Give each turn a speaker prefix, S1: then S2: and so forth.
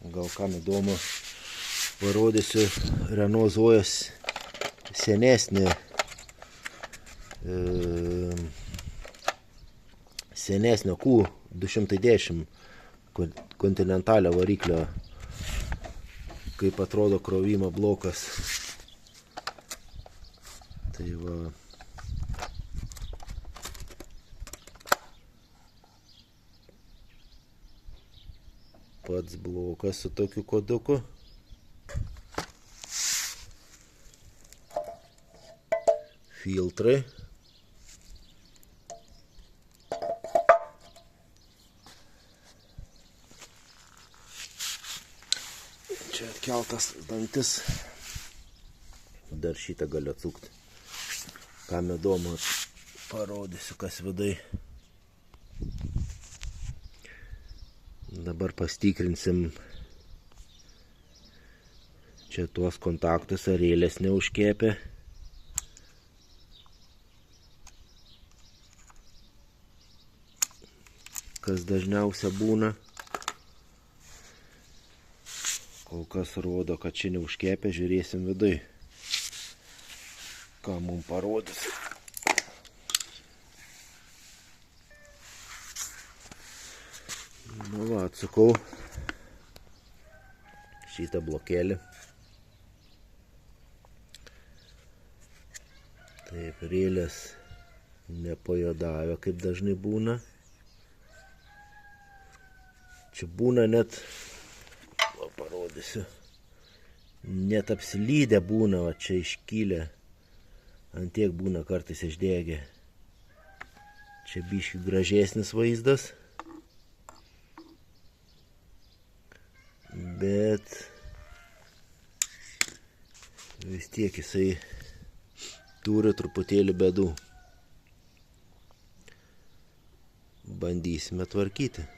S1: Gal kam įdomu, parodysiu Renault Zojas senesnio Q210 kontinentalio variklio, kaip atrodo krovimo blokas. Tai va. Pats blokas su tokiu koduku. Filtrai. Čia atkeltas dantis. Dar šitą galiu atsukti. Kam įdomu, parodysiu, kas vidai. Dabar pastikrinsim čia tuos kontaktus, ar eilės neužkėpė. Kas dažniausia būna. Kol kas rodo, kad čia neužkėpė, žiūrėsim vidui, ką mums parodys. Nu va, atsukau šitą blokėlį. Taip, rėlės nepajodavę, kaip dažnai būna. Čia būna net, va, parodysiu, net apsilydę būna, va, čia iškylę, antiek būna kartais išdegę. Čia biški gražesnis vaizdas, bet vis tiek jisai turi truputėlį bėdų. Bandysime tvarkyti.